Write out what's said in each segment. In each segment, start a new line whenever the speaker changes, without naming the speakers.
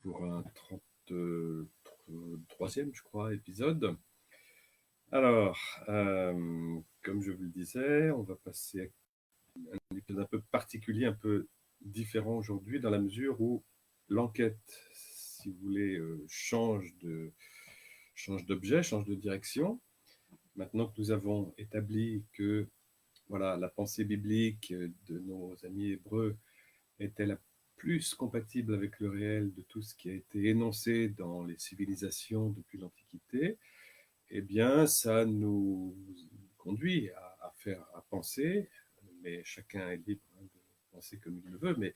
pour un 33e, je crois, épisode. Alors, comme je vous le disais, on va passer à un épisode un peu particulier, un peu différent aujourd'hui, dans la mesure où l'enquête, si vous voulez, change d'objet, change de direction. Maintenant que nous avons établi que voilà, la pensée biblique de nos amis hébreux était la plus compatible avec le réel de tout ce qui a été énoncé dans les civilisations depuis l'Antiquité, eh bien, ça nous conduit à penser, mais chacun est libre de penser comme il le veut, mais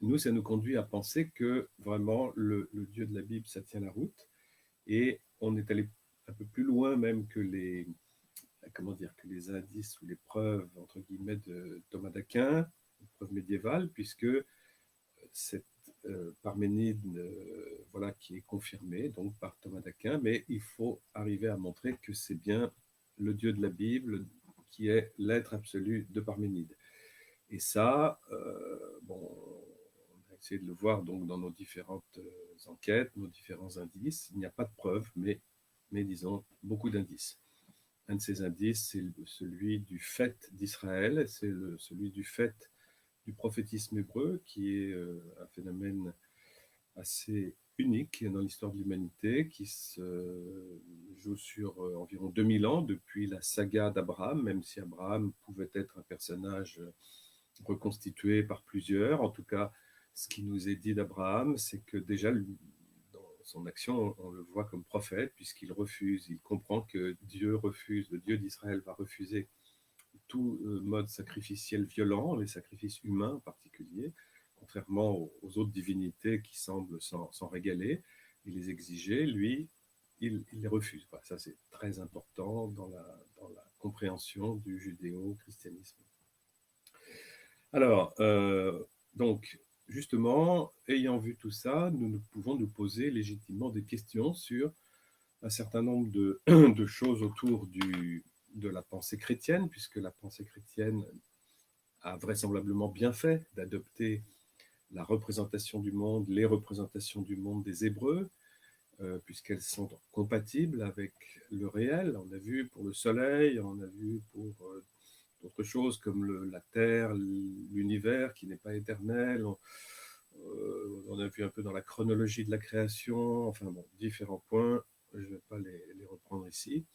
nous, ça nous conduit à penser que vraiment le Dieu de la Bible, ça tient la route, et on est allé un peu plus loin même que que les indices ou les preuves, entre guillemets, de Thomas d'Aquin, les preuves médiévales, puisque cette Parménide, voilà, qui est confirmée donc par Thomas d'Aquin, mais il faut arriver à montrer que c'est bien le Dieu de la Bible qui est l'être absolu de Parménide. Et ça, bon, on a essayé de le voir donc dans nos différentes enquêtes, nos différents indices. Il n'y a pas de preuves, mais disons beaucoup d'indices. Un de ces indices, c'est celui du fait d'Israël, c'est celui du fait du prophétisme hébreu, qui est un phénomène assez unique dans l'histoire de l'humanité, qui se joue sur environ 2000 ans, depuis la saga d'Abraham, même si Abraham pouvait être un personnage reconstitué par plusieurs. En tout cas, ce qui nous est dit d'Abraham, c'est que déjà, dans son action, on le voit comme prophète, puisqu'il refuse, il comprend que Dieu refuse, le Dieu d'Israël va refuser tout mode sacrificiel violent, les sacrifices humains en particulier, contrairement aux autres divinités qui semblent s'en régaler et les exiger, lui, il les refuse. Voilà, ça, c'est très important dans la compréhension du judéo-christianisme. Alors, donc, justement, ayant vu tout ça, nous pouvons nous poser légitimement des questions sur un certain nombre de choses autour de la pensée chrétienne, puisque la pensée chrétienne a vraisemblablement bien fait d'adopter la représentation du monde, les représentations du monde des Hébreux, puisqu'elles sont compatibles avec le réel. On a vu pour le soleil, on a vu pour d'autres choses comme la terre, l'univers qui n'est pas éternel. On a vu un peu dans la chronologie de la création, enfin bon, différents points. Je ne vais pas les reprendre ici.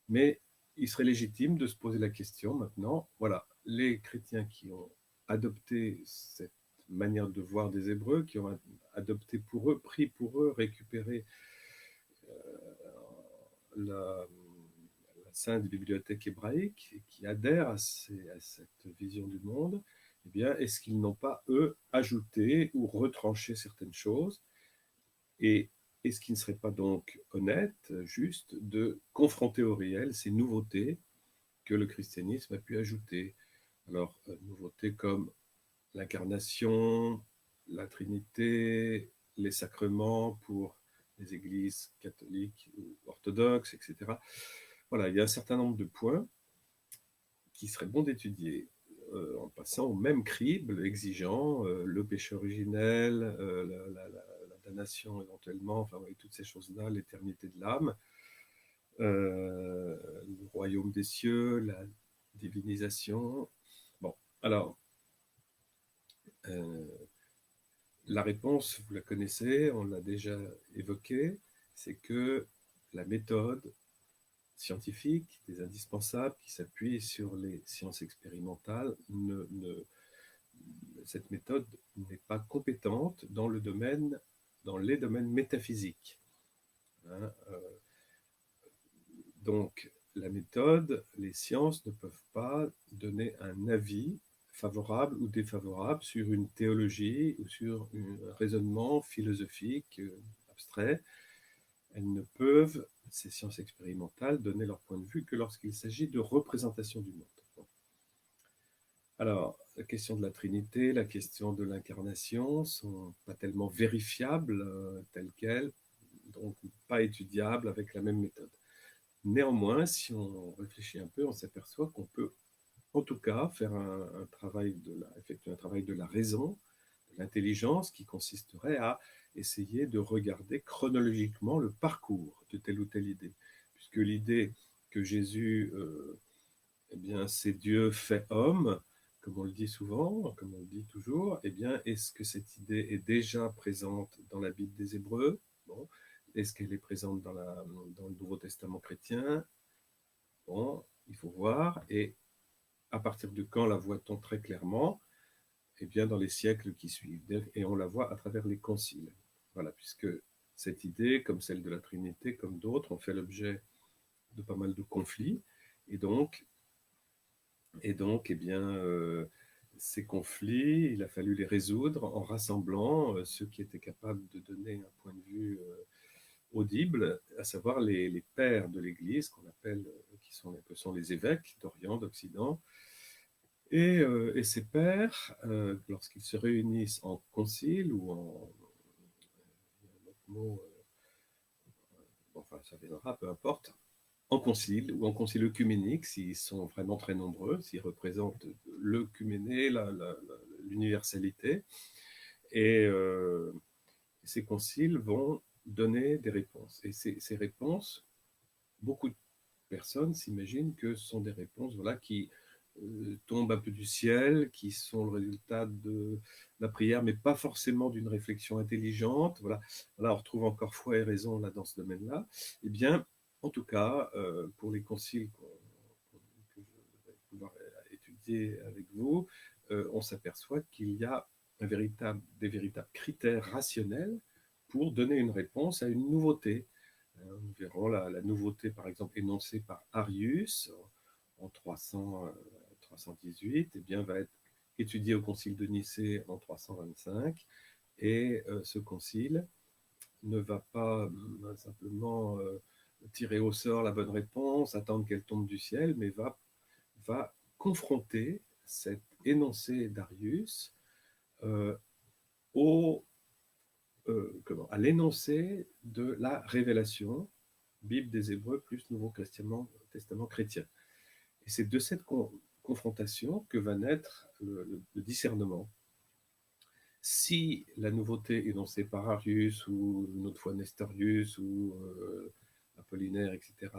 Mais il serait légitime de se poser la question maintenant, voilà, les chrétiens qui ont adopté cette manière de voir des Hébreux, qui ont adopté pour eux, pris pour eux, récupéré la Sainte Bibliothèque hébraïque, et qui adhèrent à cette vision du monde, eh bien, est-ce qu'ils n'ont pas, eux, ajouté ou retranché certaines choses? Et est-ce qu'il ne serait pas donc honnête, juste, de confronter au réel ces nouveautés que le christianisme a pu ajouter? Alors, nouveautés comme l'incarnation, la Trinité, les sacrements pour les églises catholiques ou orthodoxes, etc. Voilà, il y a un certain nombre de points qui seraient bons d'étudier en passant au même crible, exigeant le péché originel, la damnation éventuellement, enfin oui, toutes ces choses-là, l'éternité de l'âme, le royaume des cieux, la divinisation. Bon, alors, la réponse, vous la connaissez, on l'a déjà évoquée, c'est que la méthode scientifique, des indispensables qui s'appuient sur les sciences expérimentales, cette méthode n'est pas compétente dans les domaines métaphysiques. Hein, donc, la méthode, les sciences ne peuvent pas donner un avis favorable ou défavorable sur une théologie ou sur un raisonnement philosophique abstrait. Elles ne peuvent, ces sciences expérimentales, donner leur point de vue que lorsqu'il s'agit de représentation du monde. Bon. Alors, la question de la Trinité, la question de l'incarnation ne sont pas tellement vérifiables telles quelles, donc pas étudiables avec la même méthode. Néanmoins, si on réfléchit un peu, on s'aperçoit qu'on peut en tout cas faire effectuer un travail de la raison, l'intelligence qui consisterait à essayer de regarder chronologiquement le parcours de telle ou telle idée. Puisque l'idée que Jésus, eh bien, c'est Dieu fait homme, comme on le dit souvent, comme on le dit toujours, eh bien, est-ce que cette idée est déjà présente dans la Bible des Hébreux? Bon. Est-ce qu'elle est présente dans le Nouveau Testament chrétien? Bon, il faut voir. Et à partir de quand la voit-on très clairement? Eh bien, dans les siècles qui suivent. Et on la voit à travers les conciles. Voilà, puisque cette idée, comme celle de la Trinité, comme d'autres, ont fait l'objet de pas mal de conflits. Et donc eh bien, ces conflits, il a fallu les résoudre en rassemblant ceux qui étaient capables de donner un point de vue audible, à savoir les pères de l'Église, qu'on appelle, que sont les évêques d'Orient, d'Occident. Et ces pères, lorsqu'ils se réunissent en concile ou un autre mot, enfin ça viendra, peu importe, en concile ou en concile œcuménique, s'ils sont vraiment très nombreux, s'ils représentent l'œcuméné, l'universalité. Et ces conciles vont donner des réponses. Et ces réponses, beaucoup de personnes s'imaginent que ce sont des réponses voilà, qui tombent un peu du ciel, qui sont le résultat de la prière, mais pas forcément d'une réflexion intelligente. Voilà, on retrouve encore foi et raison là dans ce domaine-là. Eh bien, en tout cas, pour les conciles que je vais pouvoir étudier avec vous, on s'aperçoit qu'il y a des véritables critères rationnels pour donner une réponse à une nouveauté. Nous verrons la nouveauté, par exemple, énoncée par Arius en 318, eh bien, va être étudiée au concile de Nicée en 325. Et ce concile ne va pas simplement tirer au sort la bonne réponse, attendre qu'elle tombe du ciel, mais va confronter cet énoncé d'Arius euh, au à l'énoncé de la révélation, Bible des Hébreux plus Nouveau Testament chrétien. Et c'est de cette confrontation que va naître le discernement. Si la nouveauté énoncée par Arius ou une autre fois Nestorius ou Apollinaire, etc.,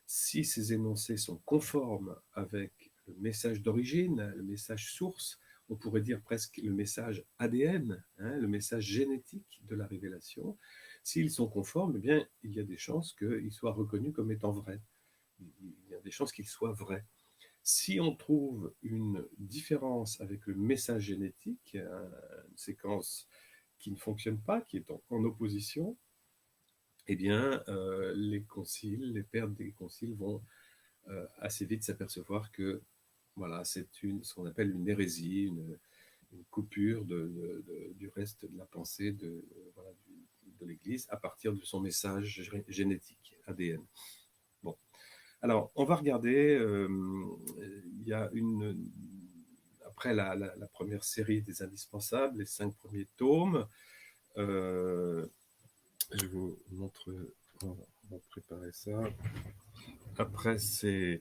si ces énoncés sont conformes avec le message d'origine, le message source, on pourrait dire presque le message ADN, le message génétique de la révélation, s'ils sont conformes, eh bien, il y a des chances qu'ils soient reconnus comme étant vrais. Il y a des chances qu'ils soient vrais. Si on trouve une différence avec le message génétique, une séquence qui ne fonctionne pas, qui est en opposition, eh bien, les pères des conciles vont assez vite s'apercevoir que voilà, c'est ce qu'on appelle une hérésie, une coupure du reste de la pensée de l'Église à partir de son message génétique, ADN. Bon. Alors, on va regarder, il y a après la première série des indispensables, les 5 premiers tomes, je vous montre, on va préparer ça. Après ces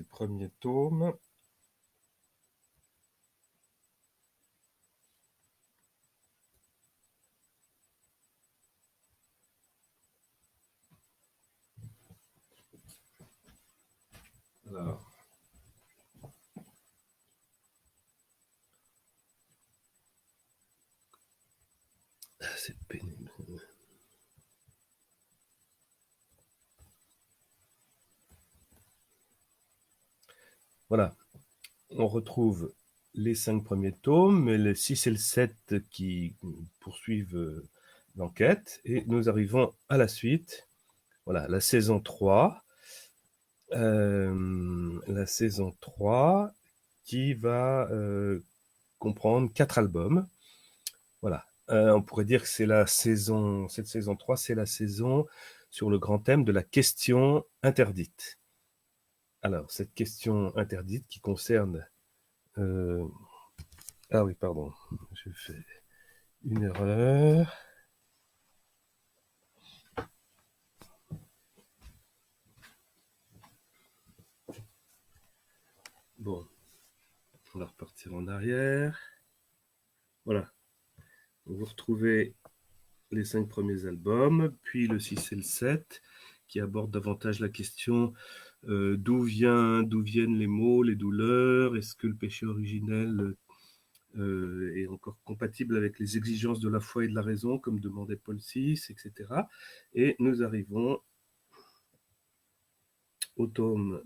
premiers tomes, alors, c'est pénible. Voilà, on retrouve les 5 premiers tomes, mais le 6 et le 7 qui poursuivent l'enquête, et nous arrivons à la suite. Voilà, la saison 3. La saison 3 qui va comprendre 4 albums. Voilà. On pourrait dire que c'est cette saison 3, c'est la saison sur le grand thème de la question interdite. Alors, cette question interdite qui concerne... Ah oui, pardon, j'ai fait une erreur. Bon, on va repartir en arrière. Voilà.
Vous retrouvez les 5 premiers albums, puis le 6 et le 7, qui abordent davantage la question d'où viennent les maux, les douleurs, est-ce que le péché originel est encore compatible avec les exigences de la foi et de la raison, comme demandait Paul VI, etc. Et nous arrivons au tome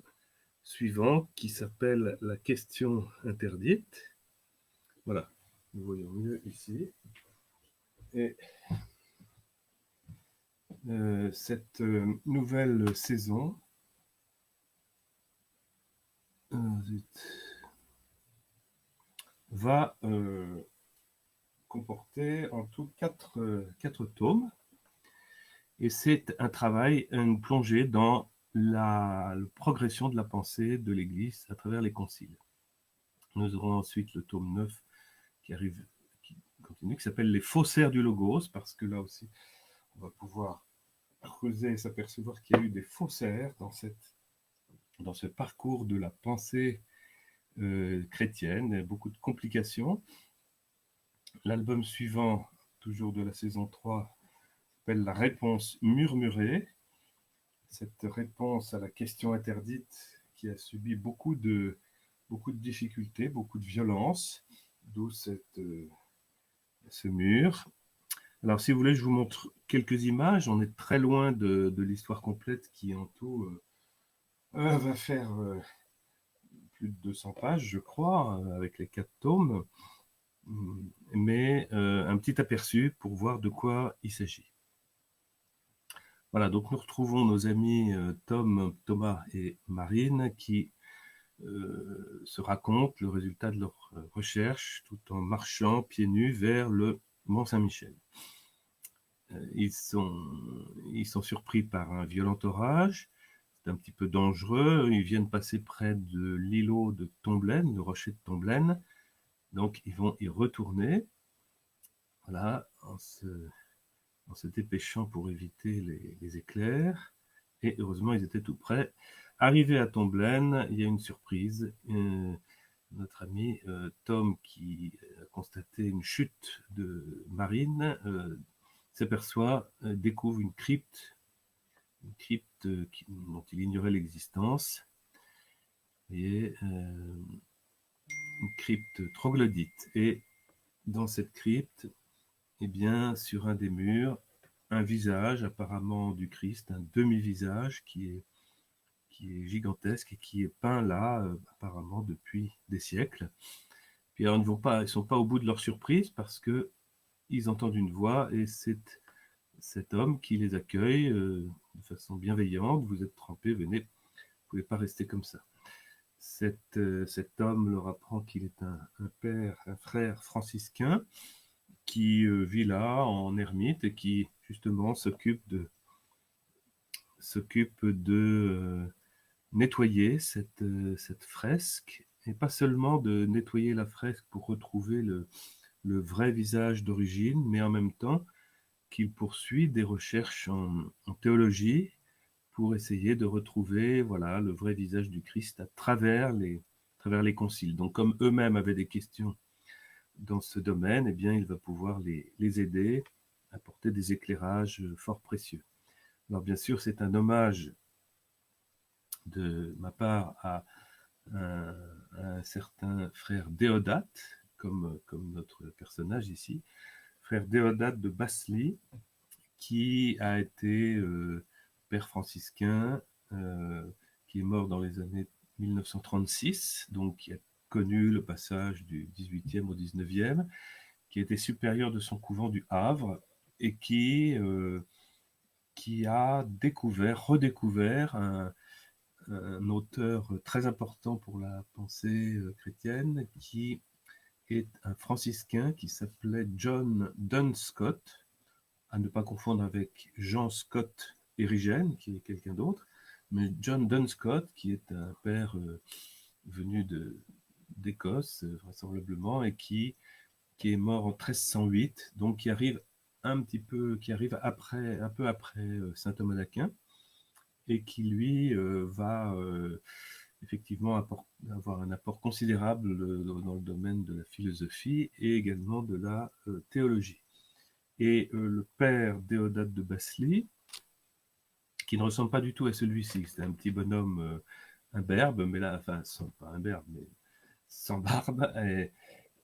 suivant, qui s'appelle La question interdite. Voilà, nous voyons mieux ici. Et cette nouvelle saison va comporter en tout 4 tomes. Et c'est un travail, une plongée dans la progression de la pensée de l'Église à travers les conciles. Nous aurons ensuite le tome 9 qui arrive, qui continue, qui s'appelle Les faussaires du Logos, parce que là aussi, on va pouvoir creuser et s'apercevoir qu'il y a eu des faussaires dans ce parcours de la pensée chrétienne, beaucoup de complications. L'album suivant, toujours de la saison 3, s'appelle La réponse murmurée. Cette réponse à la question interdite qui a subi beaucoup de difficultés, beaucoup de violence, d'où ce mur. Alors, si vous voulez, je vous montre quelques images. On est très loin de l'histoire complète qui, en tout, va faire plus de 200 pages, je crois, avec les 4 tomes. Mais un petit aperçu pour voir de quoi il s'agit. Voilà, donc nous retrouvons nos amis Thomas et Marine qui se racontent le résultat de leur recherche tout en marchant pieds nus vers le Mont Saint-Michel. Ils sont surpris par un violent orage, c'est un petit peu dangereux, ils viennent passer près de l'îlot de Tomblaine, le rocher de Tomblaine, donc ils vont y retourner, voilà, en se dépêchant pour éviter les éclairs, et heureusement ils étaient tout près. Arrivé à Tomblaine, il y a une surprise, notre ami Tom, qui a constaté une chute de Marine, s'aperçoit, découvre une crypte dont il ignorait l'existence, et une crypte troglodyte. Et dans cette crypte, eh bien, sur un des murs, un visage apparemment du Christ, un demi-visage qui est gigantesque et qui est peint là, apparemment depuis des siècles. Puis alors, ils ne sont pas au bout de leur surprise parce que ils entendent une voix et c'est cet homme qui les accueille de façon bienveillante. Vous êtes trempés, venez, vous ne pouvez pas rester comme ça. Cet homme leur apprend qu'il est un frère franciscain qui vit là en ermite et qui justement s'occupe de nettoyer cette fresque, et pas seulement de nettoyer la fresque pour retrouver le vrai visage d'origine, mais en même temps qu'il poursuit des recherches en théologie pour essayer de retrouver, voilà, le vrai visage du Christ à travers les conciles. Donc, comme eux-mêmes avaient des questions dans ce domaine, eh bien, il va pouvoir les aider, apporter des éclairages fort précieux. Alors, bien sûr, c'est un hommage de ma part à un certain frère Déodate, comme notre personnage ici, frère Déodate de Basly, qui a été père franciscain, qui est mort dans les années 1936, donc qui a connu le passage du 18e au 19e, qui était supérieur de son couvent du Havre et qui a redécouvert un auteur très important pour la pensée chrétienne, qui est un franciscain qui s'appelait John Duns Scott, à ne pas confondre avec Jean Scott Erigène, qui est quelqu'un d'autre, mais John Duns Scott, qui est un père venu d'Écosse, vraisemblablement, et qui est mort en 1308, donc qui arrive un peu après saint Thomas d'Aquin, et qui lui va effectivement avoir un apport considérable dans le domaine de la philosophie et également de la théologie. et le père Déodate de Basly, qui ne ressemble pas du tout à celui-ci. C'est un petit bonhomme imberbe, mais là, enfin, pas imberbe, mais sans barbe.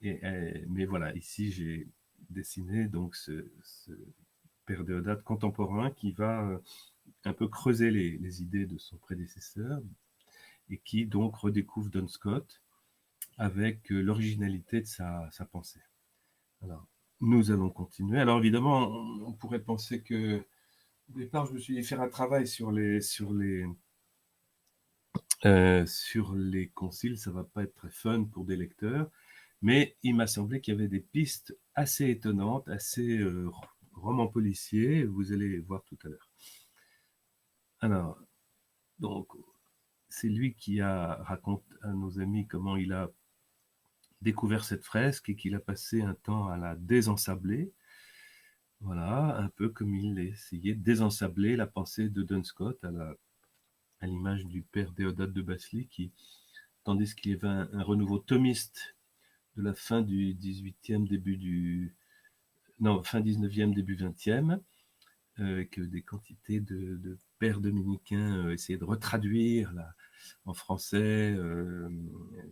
Mais voilà, ici, j'ai dessiné donc ce père Déodate contemporain qui va un peu creuser les idées de son prédécesseur et qui donc redécouvre Duns Scotus avec l'originalité de sa pensée. Alors, nous allons continuer. Alors évidemment, on pourrait penser que au départ, je me suis dit faire un travail sur les conciles, ça va pas être très fun pour des lecteurs, mais il m'a semblé qu'il y avait des pistes assez étonnantes, assez romans policiers, vous allez voir tout à l'heure. Alors, donc, c'est lui qui raconte à nos amis comment il a découvert cette fresque et qu'il a passé un temps à la désensabler. Voilà, un peu comme il essayait de désensabler la pensée de Duns Scotus à l'image du père Déodate de Basly, tandis qu'il y avait un renouveau thomiste de la fin du 18e, fin 19e, début 20e, avec des quantités de pères dominicains essayaient de retraduire en français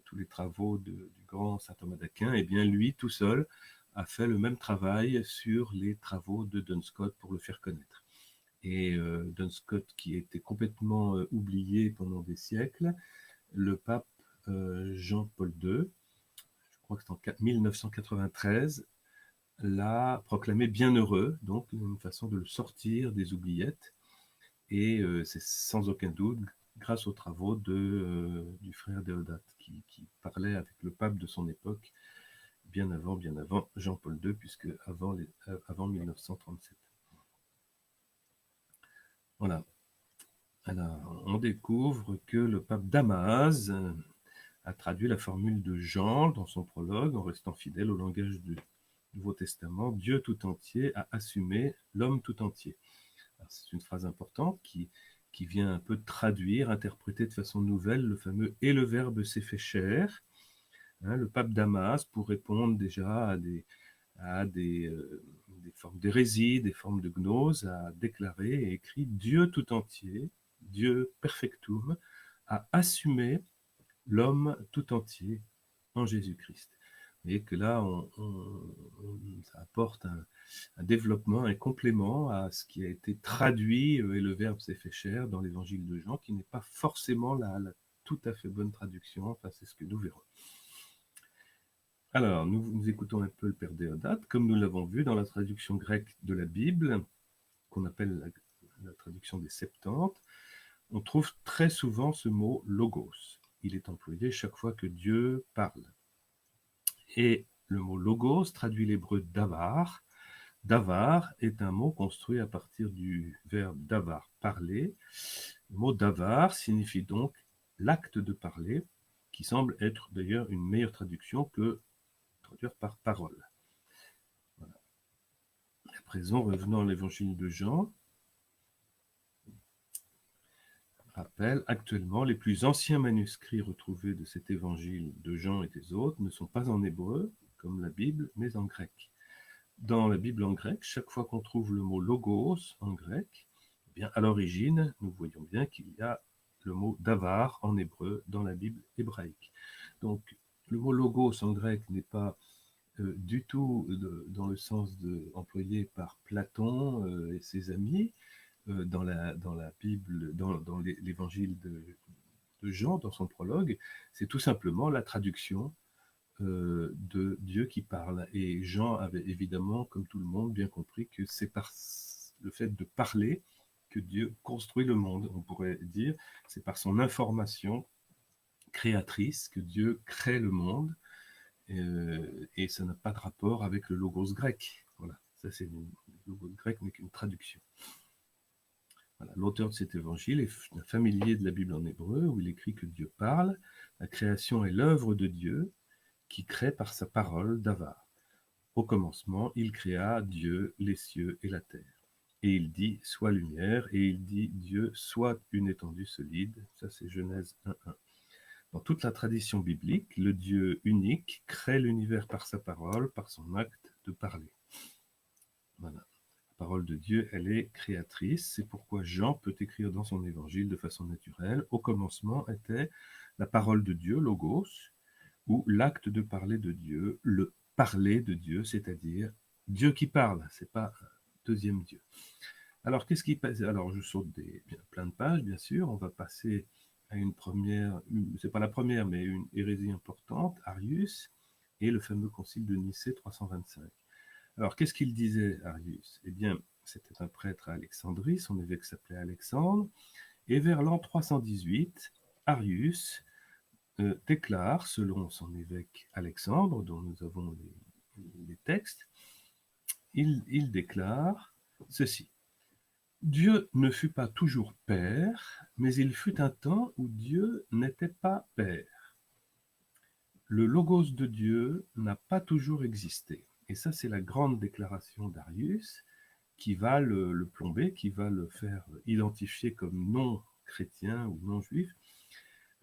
tous les travaux du grand saint Thomas d'Aquin. Et bien lui, tout seul, a fait le même travail sur les travaux de Duns Scotus pour le faire connaître. Et Duns Scotus, qui était complètement oublié pendant des siècles, le pape Jean-Paul II, je crois que c'est en 1993, l'a proclamé bienheureux, donc une façon de le sortir des oubliettes. Et c'est sans aucun doute grâce aux travaux du frère Déodate, qui parlait avec le pape de son époque, bien avant Jean-Paul II, puisque avant 1937. Voilà. Alors, on découvre que le pape Damas a traduit la formule de Jean dans son prologue en restant fidèle au langage du Nouveau Testament. Dieu tout entier a assumé l'homme tout entier. Alors, c'est une phrase importante qui vient un peu traduire, interpréter de façon nouvelle le fameux « et le Verbe s'est fait chair ». Le pape Damas, pour répondre déjà à des formes d'hérésie, des formes de gnose, a déclaré et écrit « Dieu tout entier, Dieu perfectum, a assumé l'homme tout entier en Jésus-Christ ». Vous voyez que là, ça apporte un développement, un complément à ce qui a été traduit, et le Verbe s'est fait chair dans l'évangile de Jean, qui n'est pas forcément la tout à fait bonne traduction, enfin c'est ce que nous verrons. Alors, nous écoutons un peu le père Déodate, comme nous l'avons vu dans la traduction grecque de la Bible, qu'on appelle la traduction des Septante, on trouve très souvent ce mot « logos ». Il est employé chaque fois que Dieu parle. Et le mot « logos » traduit l'hébreu « davar ». Davar est un mot construit à partir du verbe « davar », parler. Le mot « davar » signifie donc l'acte de parler, qui semble être d'ailleurs une meilleure traduction que traduire par parole. Voilà. À présent, revenons à l'évangile de Jean. Rappel, actuellement, les plus anciens manuscrits retrouvés de cet évangile de Jean et des autres ne sont pas en hébreu, comme la Bible, mais en grec. Dans la Bible en grec, chaque fois qu'on trouve le mot logos en grec, eh bien, à l'origine, nous voyons bien qu'il y a le mot davar en hébreu dans la Bible hébraïque. Donc, le mot logos en grec n'est pas du tout dans le sens employé par Platon et ses amis dans la Bible, dans l'évangile de Jean, dans son prologue. C'est tout simplement la traduction de Dieu qui parle. Et Jean avait évidemment, comme tout le monde, bien compris que c'est par le fait de parler que Dieu construit le monde, on pourrait dire. C'est par son information créatrice que Dieu crée le monde. Et ça n'a pas de rapport avec le logos grec. Voilà, ça c'est le logos grec n'est qu'une traduction. Voilà. L'auteur de cet évangile est un familier de la Bible en hébreu, où il écrit que Dieu parle. La création est l'œuvre de Dieu, qui crée par sa parole davar. Au commencement, il créa Dieu les cieux et la terre. Et il dit, soit lumière, et il dit, Dieu, soit une étendue solide. Ça c'est Genèse 1.1. Dans toute la tradition biblique, le Dieu unique crée l'univers par sa parole, par son acte de parler. Voilà. La parole de Dieu, elle est créatrice. C'est pourquoi Jean peut écrire dans son évangile de façon naturelle. Au commencement était la parole de Dieu, logos, ou l'acte de parler de Dieu, le parler de Dieu, c'est-à-dire Dieu qui parle, c'est pas un deuxième Dieu. Alors, qu'est-ce qui passe? Alors, je saute plein de pages, bien sûr. On va passer à une première, c'est pas la première, mais une hérésie importante, Arius, et le fameux concile de Nicée 325. Alors, qu'est-ce qu'il disait, Arius? Eh bien, c'était un prêtre à Alexandrie, son évêque s'appelait Alexandre, et vers l'an 318, Arius déclare, selon son évêque Alexandre, dont nous avons les textes, il déclare ceci. Dieu ne fut pas toujours Père, mais il fut un temps où Dieu n'était pas Père. Le logos de Dieu n'a pas toujours existé. Et ça, c'est la grande déclaration d'Arius qui va le plomber, qui va le faire identifier comme non chrétien ou non juif.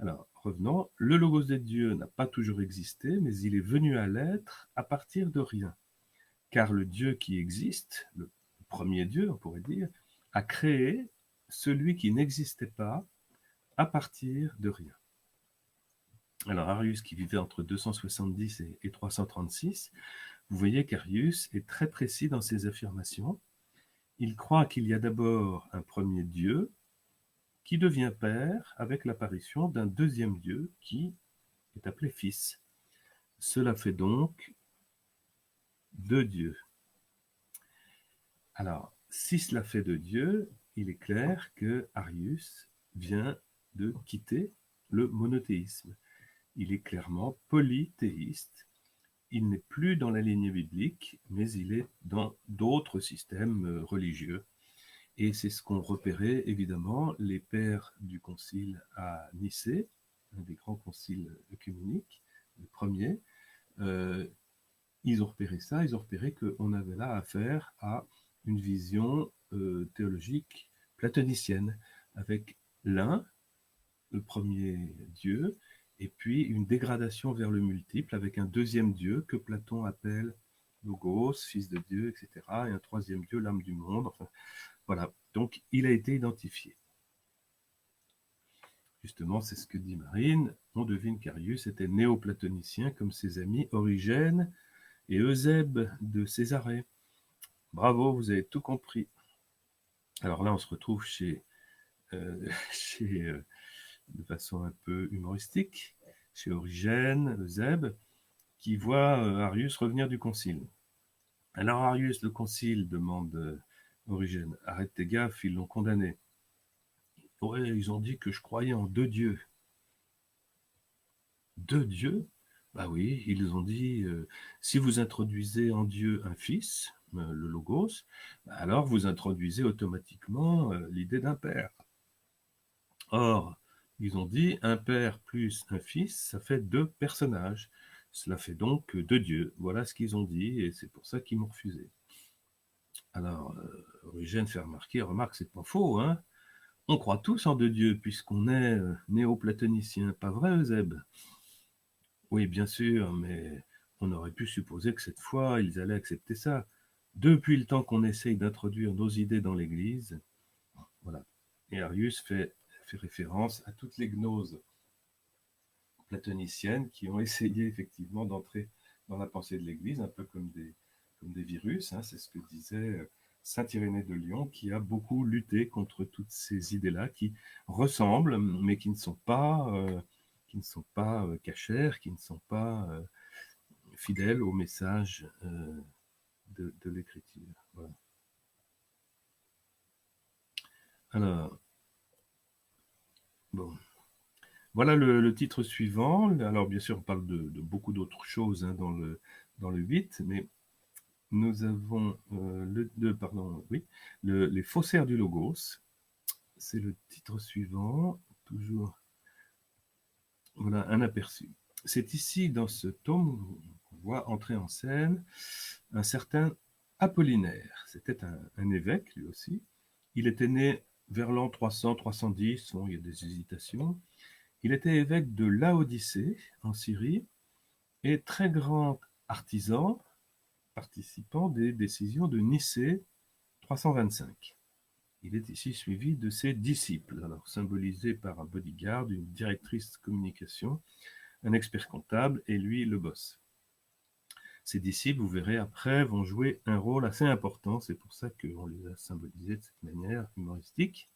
Alors, revenons. Le logos de Dieu n'a pas toujours existé, mais il est venu à l'être à partir de rien. Car le Dieu qui existe, le premier Dieu, on pourrait dire, a créé celui qui n'existait pas à partir de rien. Alors Arius, qui vivait entre 270 et 336, vous voyez qu'Arius est très précis dans ses affirmations. Il croit qu'il y a d'abord un premier Dieu qui devient Père avec l'apparition d'un deuxième Dieu qui est appelé Fils. Cela fait donc deux dieux. Alors, si cela fait deux dieux, il est clair que Arius vient de quitter le monothéisme. Il est clairement polythéiste. Il n'est plus dans la lignée biblique, mais il est dans d'autres systèmes religieux. Et c'est ce qu'ont repéré évidemment les pères du concile à Nicée, un des grands conciles œcuméniques, le premier. Ils ont repéré ça, ils ont repéré qu'on avait là affaire à une vision théologique platonicienne, avec l'un, le premier Dieu, et puis une dégradation vers le multiple, avec un deuxième Dieu que Platon appelle Logos, fils de Dieu, etc., et un troisième Dieu, l'âme du monde. Enfin, voilà, donc il a été identifié. Justement, c'est ce que dit Marine. On devine qu'Arius était néoplatonicien comme ses amis Origène et Eusèbe de Césarée. Bravo, vous avez tout compris. Alors là, on se retrouve de façon un peu humoristique, chez Origène, Eusèbe, qui voit Arius revenir du concile. Alors Arius, le concile, demande Origène, arrête tes gaffes, ils l'ont condamné. Ouais, ils ont dit que je croyais en deux dieux. Deux dieux? Bah oui, ils ont dit, si vous introduisez en Dieu un fils, le logos, alors vous introduisez automatiquement l'idée d'un père. Or, ils ont dit, un père plus un fils, ça fait deux personnages. Cela fait donc deux dieux. Voilà ce qu'ils ont dit, et c'est pour ça qu'ils m'ont refusé. Alors, Origène fait remarque, c'est pas faux, hein. On croit tous en deux dieux, puisqu'on est néo-platonicien, pas vrai, Eusèbe? Oui, bien sûr, mais on aurait pu supposer que cette fois, ils allaient accepter ça. Depuis le temps qu'on essaye d'introduire nos idées dans l'Église, voilà. Et Arius fait référence à toutes les gnoses platoniciennes qui ont essayé effectivement d'entrer dans la pensée de l'Église, un peu comme des virus, hein, c'est ce que disait saint Irénée de Lyon, qui a beaucoup lutté contre toutes ces idées-là qui ressemblent, mais qui ne sont pas cachères, qui ne sont pas fidèles au message de l'Écriture. Voilà. Alors, bon. Voilà le titre suivant. Alors, bien sûr, on parle de beaucoup d'autres choses hein, dans le 8, mais nous avons les faussaires du Logos. C'est le titre suivant, toujours. Voilà, un aperçu. C'est ici, dans ce tome, qu'on voit entrer en scène un certain Apollinaire. C'était un évêque, lui aussi. Il était né vers l'an 300-310, bon, il y a des hésitations. Il était évêque de Laodicée, en Syrie, et très grand artisan participant des décisions de Nicée 325. Il est ici suivi de ses disciples, alors symbolisés par un bodyguard, une directrice de communication, un expert comptable et lui le boss. Ces disciples, vous verrez après, vont jouer un rôle assez important, c'est pour ça qu'on les a symbolisés de cette manière humoristique.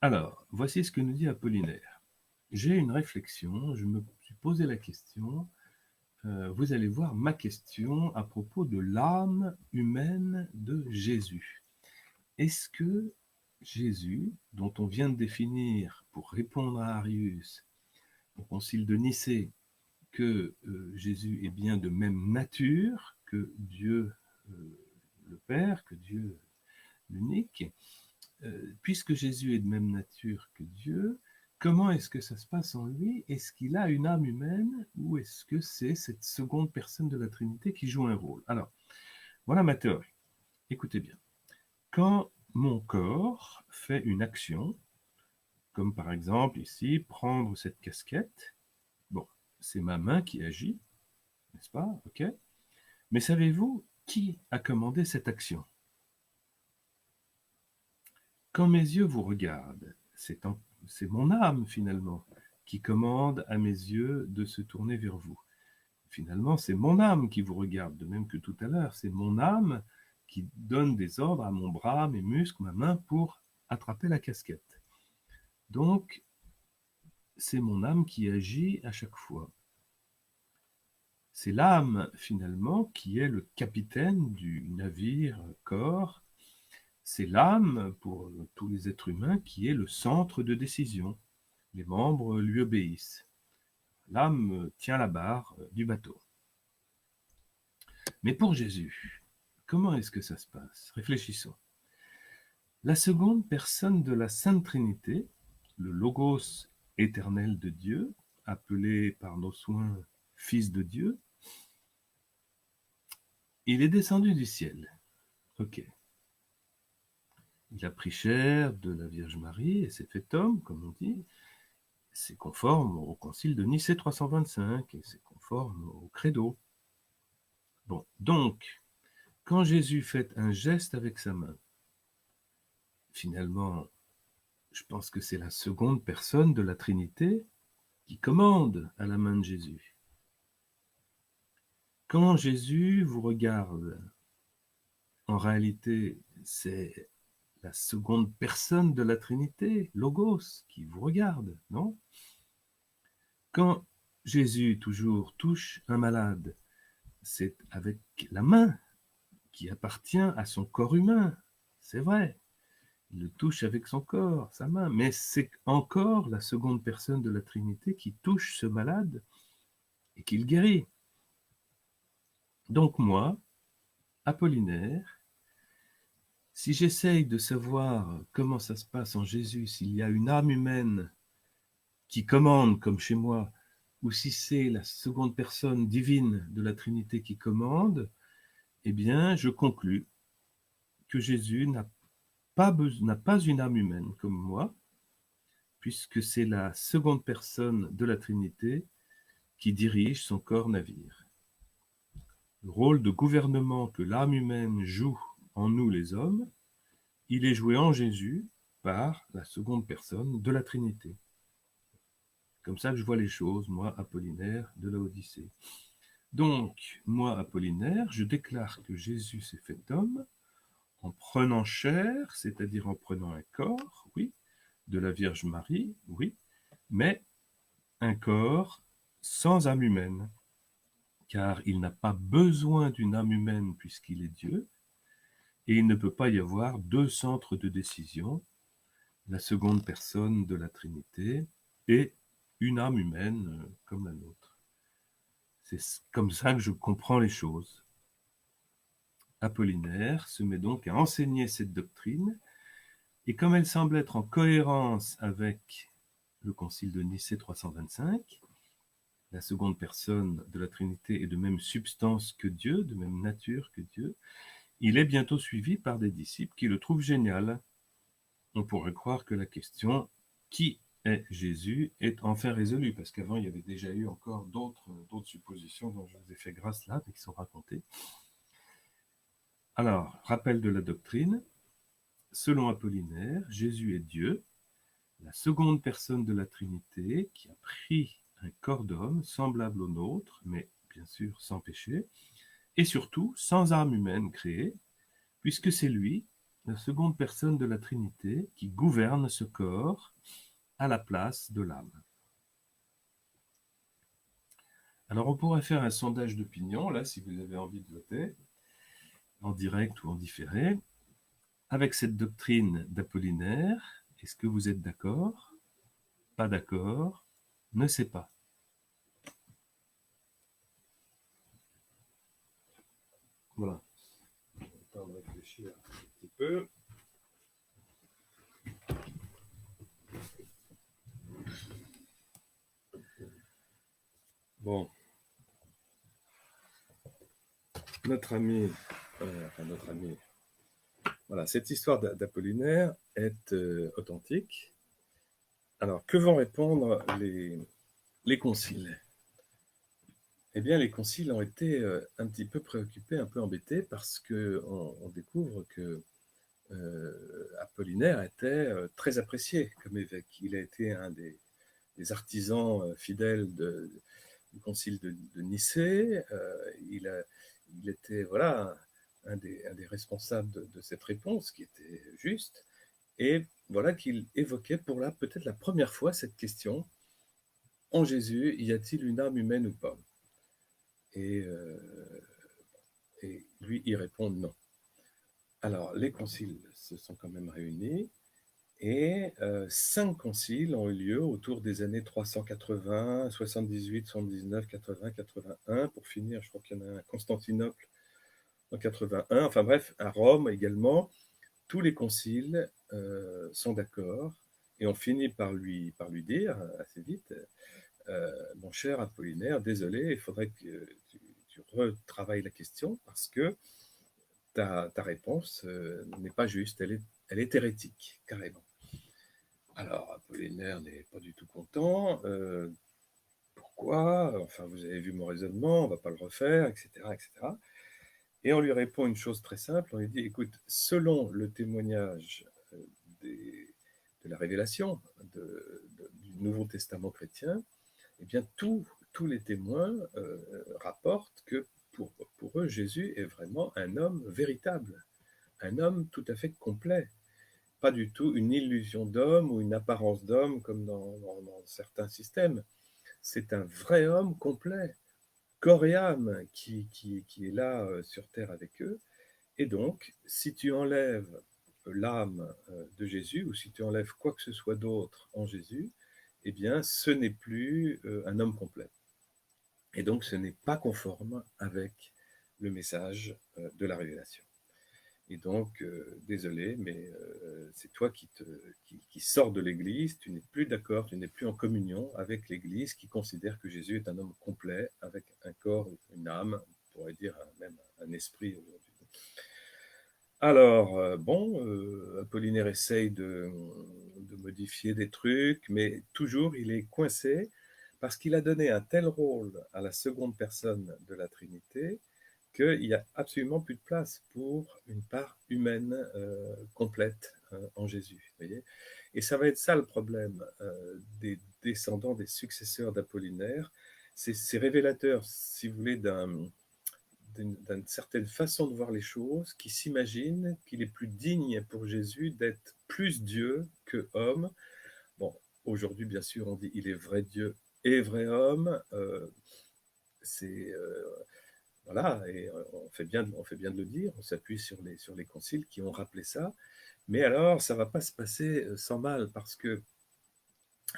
Alors, voici ce que nous dit Apollinaire. J'ai une réflexion, je me suis posé la question, vous allez voir ma question à propos de l'âme humaine de Jésus. Est-ce que Jésus, dont on vient de définir pour répondre à Arius au concile de Nicée que Jésus est bien de même nature que Dieu le Père, que Dieu l'unique, puisque Jésus est de même nature que Dieu, comment est-ce que ça se passe en lui? Est-ce qu'il a une âme humaine ou est-ce que c'est cette seconde personne de la Trinité qui joue un rôle? Alors, voilà ma théorie. Écoutez bien. Quand mon corps fait une action, comme par exemple ici, prendre cette casquette, bon, c'est ma main qui agit, n'est-ce pas? Ok. Mais savez-vous qui a commandé cette action? Quand mes yeux vous regardent, c'est mon âme finalement qui commande à mes yeux de se tourner vers vous. Finalement, c'est mon âme qui vous regarde, de même que tout à l'heure. C'est mon âme qui donne des ordres à mon bras, mes muscles, ma main pour attraper la casquette. Donc, c'est mon âme qui agit à chaque fois. C'est l'âme, finalement, qui est le capitaine du navire corps. C'est l'âme, pour tous les êtres humains, qui est le centre de décision. Les membres lui obéissent. L'âme tient la barre du bateau. Mais pour Jésus, comment est-ce que ça se passe? Réfléchissons. La seconde personne de la Sainte Trinité, le Logos éternel de Dieu, appelé par nos soins Fils de Dieu, il est descendu du ciel. Ok. Il a pris chair de la Vierge Marie et s'est fait homme, comme on dit. C'est conforme au concile de Nicée 325 et c'est conforme au credo. Bon, donc, quand Jésus fait un geste avec sa main, finalement, je pense que c'est la seconde personne de la Trinité qui commande à la main de Jésus. Quand Jésus vous regarde, en réalité, c'est la seconde personne de la Trinité, Logos, qui vous regarde, non? Quand Jésus toujours touche un malade, c'est avec la main qui appartient à son corps humain, c'est vrai. Il le touche avec son corps, sa main, mais c'est encore la seconde personne de la Trinité qui touche ce malade et qui le guérit. Donc moi, Apollinaire, si j'essaye de savoir comment ça se passe en Jésus, s'il y a une âme humaine qui commande comme chez moi, ou si c'est la seconde personne divine de la Trinité qui commande, eh bien, je conclus que Jésus n'a pas une âme humaine comme moi, puisque c'est la seconde personne de la Trinité qui dirige son corps navire. Le rôle de gouvernement que l'âme humaine joue en nous les hommes, il est joué en Jésus par la seconde personne de la Trinité. Comme ça que je vois les choses, moi, Apollinaire de Laodicée. Donc, moi, Apollinaire, je déclare que Jésus s'est fait homme en prenant chair, c'est-à-dire en prenant un corps, oui, de la Vierge Marie, oui, mais un corps sans âme humaine, car il n'a pas besoin d'une âme humaine puisqu'il est Dieu, et il ne peut pas y avoir deux centres de décision, la seconde personne de la Trinité et une âme humaine comme la nôtre. C'est comme ça que je comprends les choses. Apollinaire se met donc à enseigner cette doctrine, et comme elle semble être en cohérence avec le concile de Nicée 325, la seconde personne de la Trinité est de même substance que Dieu, de même nature que Dieu, il est bientôt suivi par des disciples qui le trouvent génial. On pourrait croire que la question « Qui est Jésus ?» est enfin résolue, parce qu'avant, il y avait déjà eu encore d'autres suppositions dont je vous ai fait grâce là, mais qui sont racontées. Alors, rappel de la doctrine. Selon Apollinaire, Jésus est Dieu, la seconde personne de la Trinité qui a pris un corps d'homme semblable au nôtre, mais bien sûr sans péché, et surtout sans âme humaine créée, puisque c'est lui, la seconde personne de la Trinité, qui gouverne ce corps à la place de l'âme. Alors on pourrait faire un sondage d'opinion, là, si vous avez envie de voter, en direct ou en différé, avec cette doctrine d'Apollinaire. Est-ce que vous êtes d'accord? Pas d'accord? Ne sais pas. Voilà. On va temps de réfléchir un petit peu. Bon. Notre ami, voilà, cette histoire d'Apollinaire est authentique. Alors, que vont répondre les conciles? Eh bien, les conciles ont été un petit peu préoccupés, un peu embêtés, parce qu'on découvre que Apollinaire était très apprécié comme évêque. Il a été un des artisans fidèles du concile de Nicée. Il était voilà, un des responsables de cette réponse qui était juste. Et voilà qu'il évoquait peut-être la première fois cette question: en Jésus, y a-t-il une âme humaine ou pas? Et, et lui, il répond non. Alors, les conciles se sont quand même réunis, et 5 conciles ont eu lieu autour des années 380, 78, 79, 80, 81, pour finir, je crois qu'il y en a un à Constantinople en 81, enfin bref, à Rome également. Tous les conciles sont d'accord, et on finit par lui dire assez vite: mon cher Apollinaire, désolé, il faudrait que tu retravailles la question, parce que ta réponse n'est pas juste, elle est hérétique, carrément. Alors, Apollinaire n'est pas du tout content. Pourquoi? Enfin, vous avez vu mon raisonnement, on ne va pas le refaire, etc., etc. Et on lui répond une chose très simple, on lui dit: écoute, selon le témoignage de la révélation du Nouveau Testament chrétien, eh bien, tous les témoins rapportent que pour eux, Jésus est vraiment un homme véritable, un homme tout à fait complet. Pas du tout une illusion d'homme ou une apparence d'homme comme dans certains systèmes. C'est un vrai homme complet, corps et âme, qui est là sur terre avec eux. Et donc, si tu enlèves l'âme de Jésus, ou si tu enlèves quoi que ce soit d'autre en Jésus, eh bien, ce n'est plus un homme complet. Et donc, ce n'est pas conforme avec le message de la révélation. Et donc, désolé, mais c'est toi qui sors de l'Église, tu n'es plus d'accord, tu n'es plus en communion avec l'Église qui considère que Jésus est un homme complet, avec un corps, une âme, on pourrait dire même un esprit aujourd'hui. Alors, Apollinaire essaye de modifier des trucs, mais toujours il est coincé, parce qu'il a donné un tel rôle à la seconde personne de la Trinité qu'il n'y a absolument plus de place pour une part humaine complète en Jésus. Voyez, et ça va être ça le problème des descendants, des successeurs d'Apollinaire. C'est révélateur, si vous voulez, d'une certaine façon de voir les choses, qui s'imagine qu'il est plus digne pour Jésus d'être plus Dieu que homme. Bon, aujourd'hui, bien sûr, on dit il est vrai Dieu et vrai homme. C'est voilà, et on fait bien de le dire, on s'appuie sur les conciles qui ont rappelé ça. Mais alors, ça ne va pas se passer sans mal, parce que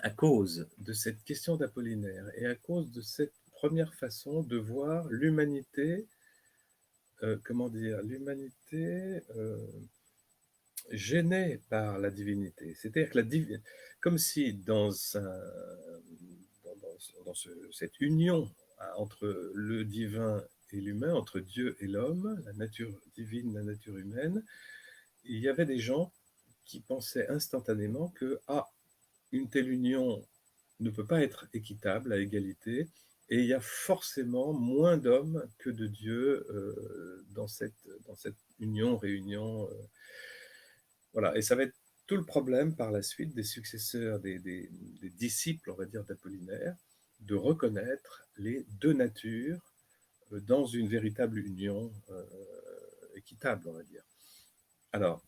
à cause de cette question d'Apollinaire et à cause de cette première façon de voir l'humanité, comment dire, l'humanité gênée par la divinité. C'est-à-dire que comme si cette union entre le divin et l'humain, entre Dieu et l'homme, la nature divine, la nature humaine, il y avait des gens qui pensaient instantanément que une telle union ne peut pas être équitable, à égalité, et il y a forcément moins d'hommes que de Dieu dans cette
union, réunion. Voilà, et ça va être tout le problème par la suite des successeurs, des disciples, on va dire, d'Apollinaire, de reconnaître les deux natures dans une véritable union équitable, on va dire. Alors,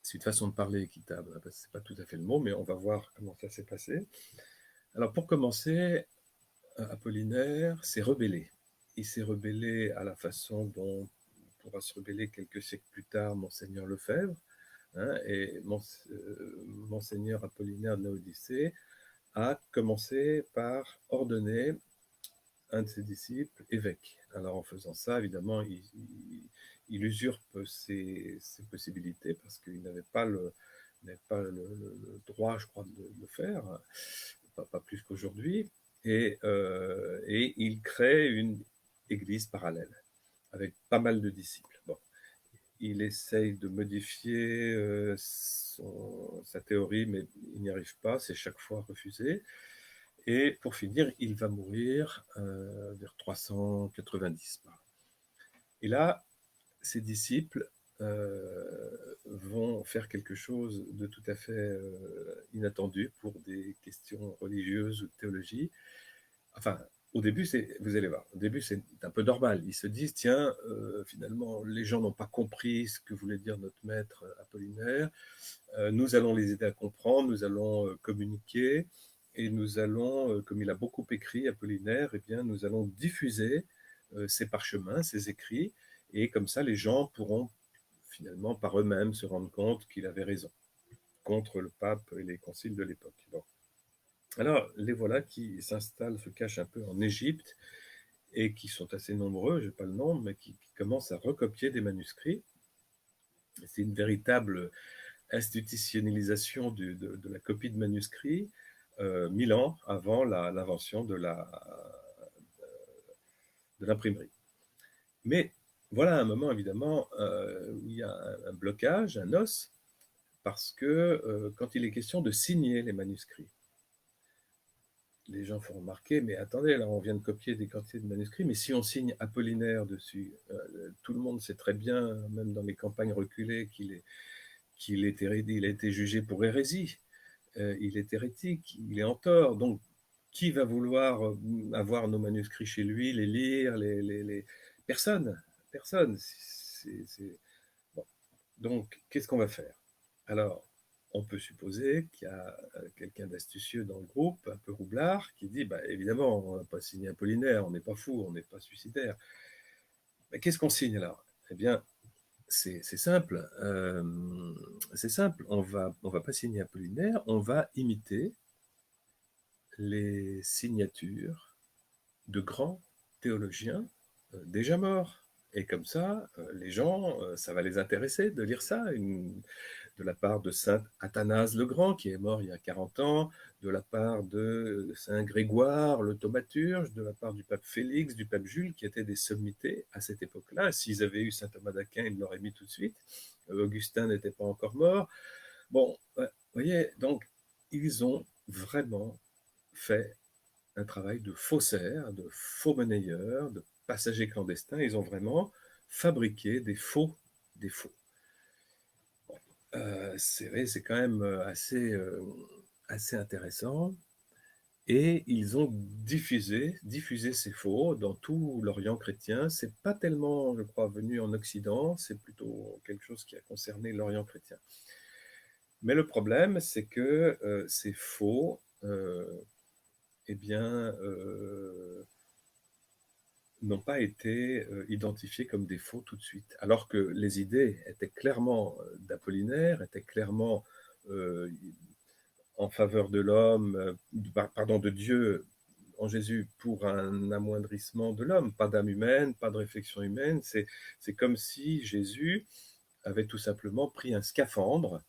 c'est une façon de parler équitable, hein, parce que ce n'est pas tout à fait le mot, mais on va voir comment ça s'est passé. Alors, pour commencer, Apollinaire s'est rebellé. Il s'est rebellé à la façon dont pourra se rebeller quelques siècles plus tard Monseigneur Lefebvre, hein, et Monseigneur Apollinaire de Laodicée a commencé par ordonner un de ses disciples évêque. Alors en faisant ça, évidemment, il usurpe ses possibilités parce qu'il n'avait pas le droit, je crois, de le faire, pas plus qu'aujourd'hui, et il crée une église parallèle avec pas mal de disciples. Bon, il essaye de modifier sa théorie, mais il n'y arrive pas, c'est chaque fois refusé. Et pour finir, il va mourir vers 390. Et là, ses disciples vont faire quelque chose de tout à fait inattendu pour des questions religieuses ou de théologie. Enfin, au début, vous allez voir, au début, c'est un peu normal. Ils se disent, tiens, finalement, les gens n'ont pas compris ce que voulait dire notre maître Apollinaire. Nous allons les aider à comprendre, nous allons communiquer, et nous allons, comme il a beaucoup écrit, Apollinaire, eh bien, nous allons diffuser ses parchemins, ses écrits, et comme ça, les gens pourront finalement par eux-mêmes se rendre compte qu'il avait raison contre le pape et les conciles de l'époque. Bon. Alors, les voilà qui s'installent, se cachent un peu en Égypte, et qui sont assez nombreux, je n'ai pas le nombre, mais qui commencent à recopier des manuscrits. C'est une véritable institutionnalisation de la copie de manuscrits 1000 ans avant l'invention de l'imprimerie. Mais voilà un moment, évidemment, où il y a un blocage, un os, parce que quand il est question de signer les manuscrits, les gens font remarquer, mais attendez, là on vient de copier des quantités de manuscrits, mais si on signe Apollinaire dessus, tout le monde sait très bien, même dans les campagnes reculées, qu'il a été jugé pour hérésie. Il est hérétique, il est en tort. Donc, qui va vouloir avoir nos manuscrits chez lui, les lire, Personne. Personne. Bon. Donc, qu'est-ce qu'on va faire? Alors, on peut supposer qu'il y a quelqu'un d'astucieux dans le groupe, un peu roublard, qui dit, bah, évidemment, on ne va pas signer Apollinaire, on n'est pas fou, on n'est pas suicidaire. Mais qu'est-ce qu'on signe alors? Eh bien, c'est simple. C'est simple. On va pas signer Apollinaire, on va imiter les signatures de grands théologiens déjà morts. Et comme ça, les gens, ça va les intéresser de lire ça, de la part de saint Athanase le Grand, qui est mort il y a 40 ans, de la part de saint Grégoire le thaumaturge, de la part du pape Félix, du pape Jules, qui étaient des sommités à cette époque-là. S'ils avaient eu saint Thomas d'Aquin, ils l'auraient mis tout de suite. Augustin n'était pas encore mort. Bon, vous voyez, donc, ils ont vraiment fait un travail de faussaires, de faux monnayeurs, de passagers clandestins. Ils ont vraiment fabriqué des faux. Des faux. C'est quand même assez intéressant. Et ils ont diffusé ces faux dans tout l'Orient chrétien. C'est pas tellement, je crois, venu en Occident, c'est plutôt quelque chose qui a concerné l'Orient chrétien. Mais le problème, c'est que ces faux, eh bien, n'ont pas été identifiés comme des faux tout de suite, alors que les idées étaient clairement d'Apollinaire, étaient clairement en faveur de l'homme, pardon, de Dieu en Jésus pour un amoindrissement de l'homme, pas d'âme humaine, pas de réflexion humaine. C'est comme si Jésus avait tout simplement pris un scaphandre,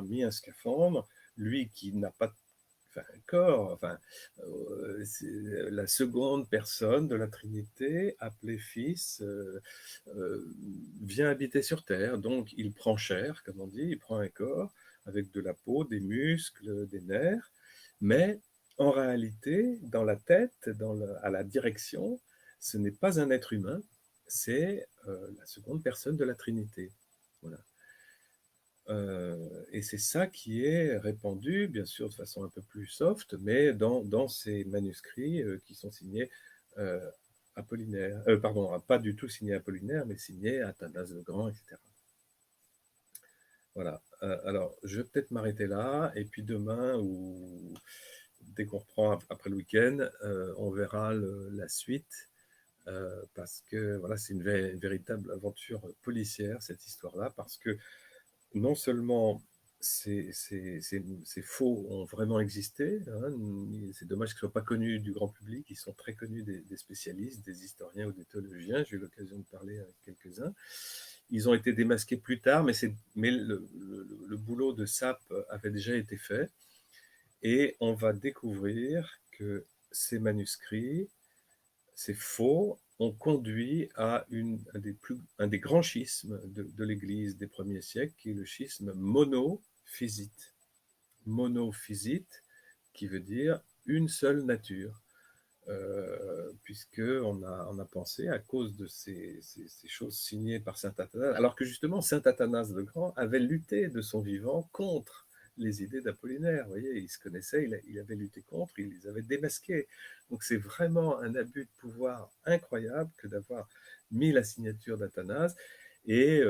mis un scaphandre, lui qui n'a pas un corps, c'est la seconde personne de la Trinité, appelée Fils, vient habiter sur Terre. Donc il prend chair, comme on dit, il prend un corps avec de la peau, des muscles, des nerfs, mais en réalité, dans la tête, à la direction, ce n'est pas un être humain, c'est la seconde personne de la Trinité. Voilà. Et c'est ça qui est répandu, bien sûr de façon un peu plus soft, mais dans ces manuscrits qui sont signés Apollinaire, pardon, pas du tout signés Apollinaire, mais signés Athanase le Grand, etc. Voilà. Alors, je vais peut-être m'arrêter là, et puis demain, ou dès qu'on reprend après le week-end, on verra la suite, parce que voilà, c'est une véritable aventure policière, cette histoire-là, parce que non seulement ces faux ont vraiment existé, hein, c'est dommage qu'ils ne soient pas connus du grand public, ils sont très connus des spécialistes, des historiens ou des théologiens, j'ai eu l'occasion de parler avec quelques-uns. Ils ont été démasqués plus tard, mais le boulot de SAP avait déjà été fait, et on va découvrir que ces manuscrits, ces faux, ont conduit à un des grands schismes de l'Église des premiers siècles, qui est le schisme monophysite. Monophysite, qui veut dire une seule nature. Puisqu'on a pensé, à cause de ces choses signées par saint Athanase, alors que justement saint Athanase le Grand avait lutté de son vivant contre les idées d'Apollinaire. Vous voyez, il se connaissait, il avait lutté contre, il les avait démasquées. Donc c'est vraiment un abus de pouvoir incroyable que d'avoir mis la signature d'Athanase. Et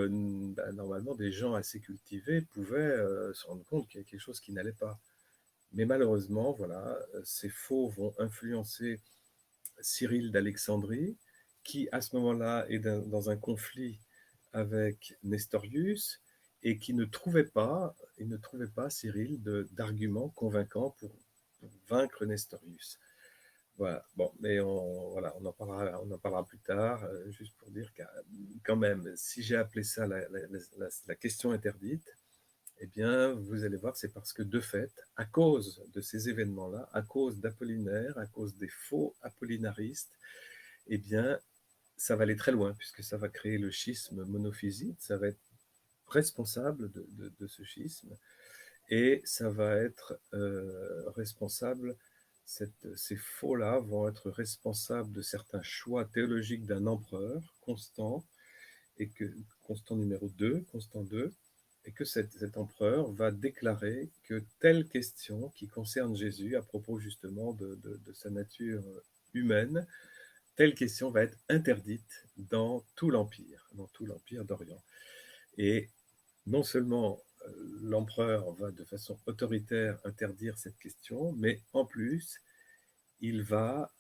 normalement, des gens assez cultivés pouvaient se rendre compte qu'il y a quelque chose qui n'allait pas. Mais malheureusement, voilà, ces faux vont influencer Cyril d'Alexandrie, qui à ce moment-là est dans un conflit avec Nestorius, et qui il ne trouvait pas Cyril d'arguments convaincants pour vaincre Nestorius. Voilà, bon, mais voilà, on en parlera plus tard, juste pour dire que quand même, si j'ai appelé ça la question interdite, eh bien, vous allez voir, c'est parce que de fait, à cause de ces événements-là, à cause d'Apollinaire, à cause des faux apollinaristes, eh bien, ça va aller très loin, puisque ça va créer le schisme monophysite, ça va être responsable de ce schisme, et ça va être responsable, ces faux-là vont être responsables de certains choix théologiques d'un empereur, Constant, et que Constant numéro 2, Constant II, et que cet empereur va déclarer que telle question qui concerne Jésus, à propos justement de sa nature humaine, telle question va être interdite dans tout l'empire d'Orient. Et non seulement l'empereur va de façon autoritaire interdire cette question, mais en plus, il va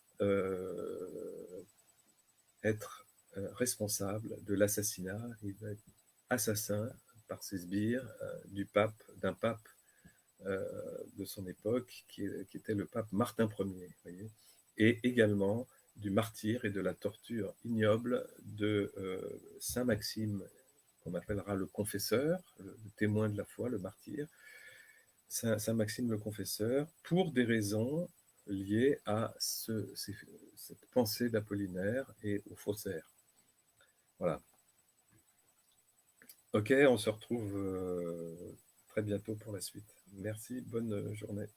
être responsable de l'assassinat, il va être assassin par ses sbires d'un pape de son époque, qui était le pape Martin Ier, voyez, et également du martyre et de la torture ignoble de Saint Maxime, qu'on appellera le confesseur, le témoin de la foi, le martyr, Saint Maxime le confesseur, pour des raisons liées à cette pensée d'Apollinaire et aux faussaires. Voilà. Ok, on se retrouve très bientôt pour la suite. Merci, bonne journée.